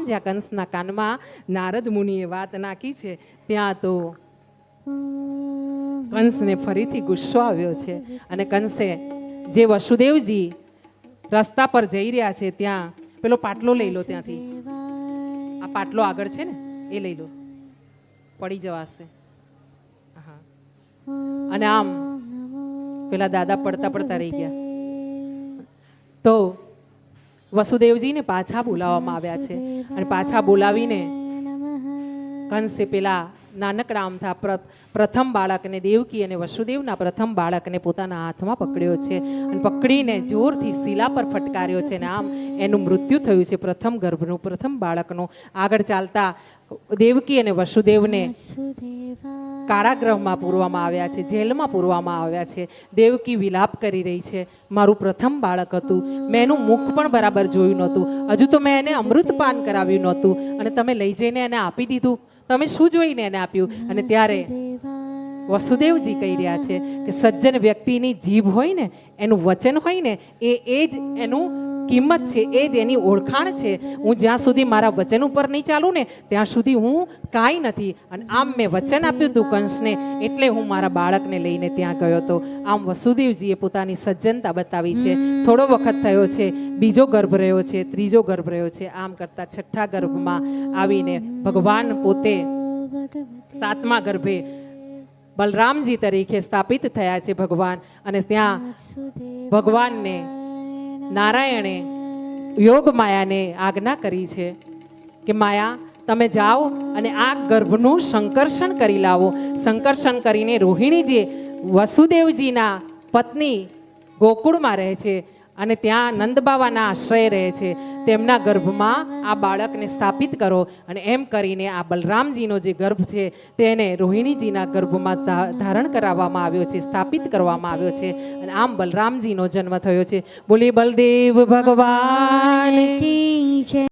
જ્યાં કંસના કાનમાં નારદ મુનિએ વાત નાખી છે ત્યાં તો કંસને ફરીથી ગુસ્સો આવ્યો છે અને કંસે જે વસુદેવજી રસ્તા પર જઈ રહ્યા છે ત્યાં પેલો પાટલો લઈ લો, ત્યાંથી આ પાટલો આગળ છે ને એ લઈ લો, પડી જવાશે. હા, અને આમ પેલા દાદા પડતા પડતા રહી ગયા. તો વસુદેવજીને પાછા બોલાવવામાં આવ્યા છે અને પાછા બોલાવીને કંસે પેલા નાનકડા આમથા પ્રથમ બાળકને, દેવકી અને વસુદેવના પ્રથમ બાળકને પોતાના હાથમાં પકડ્યો છે અને પકડીને જોરથી શિલા પર ફટકાર્યો છે અને આમ એનું મૃત્યુ થયું છે, પ્રથમ ગર્ભનું, પ્રથમ બાળકનું. આગળ ચાલતા દેવકી અને વસુદેવને કારાગૃહમાં પૂરવામાં આવ્યા છે, જેલમાં પૂરવામાં આવ્યા છે. દેવકી વિલાપ કરી રહી છે, મારું પ્રથમ બાળક હતું, મેં એનું મુખ પણ બરાબર જોયું નહોતું, હજુ તો મેં એને અમૃતપાન કરાવ્યું નહોતું અને તમે લઈ જઈને એને આપી દીધું, તમે શું જોઈને એને આપ્યું? અને ત્યારે વસુદેવજી કહી રહ્યા છે કે સજ્જન વ્યક્તિની જીભ હોય ને, એનું વચન હોય ને, એ જ એનું કિંમત છે, એ જ એની ઓળખાણ છે. હું જ્યાં સુધી મારા વચન ઉપર નહીં ચાલું ને ત્યાં સુધી હું કાંઈ નથી. અને આમ મેં વચન આપ્યું હતું કંસને, એટલે હું મારા બાળકને લઈને ત્યાં ગયો હતો. આમ વસુદેવજીએ પોતાની સજ્જનતા બતાવી છે. થોડો વખત થયો છે, બીજો ગર્ભ રહ્યો છે, ત્રીજો ગર્ભ રહ્યો છે. આમ કરતા છઠ્ઠા ગર્ભમાં આવીને ભગવાન પોતે સાતમા ગર્ભે બલરામજી તરીકે સ્થાપિત થયા છે ભગવાન. અને ત્યાં ભગવાનને નારાયણે યોગ માયાને આજ્ઞા કરી છે કે માયા તમે જાઓ અને આ ગર્ભનું સંકર્ષણ કરી લાવો. સંકર્ષણ કરીને રોહિણીજી વસુદેવજીના પત્ની ગોકુળમાં રહે છે અને ત્યાં નંદબાવાના આશ્રય રહે છે, તેમના ગર્ભમાં આ બાળકને સ્થાપિત કરો. અને એમ કરીને આ બલરામજીનો જે ગર્ભ છે તેને રોહિણીજીના ગર્ભમાં ધારણ કરાવવામાં આવ્યો છે, સ્થાપિત કરવામાં આવ્યો છે. અને આમ બલરામજીનો જન્મ થયો છે. બોલી બલદેવ ભગવાન કી જય.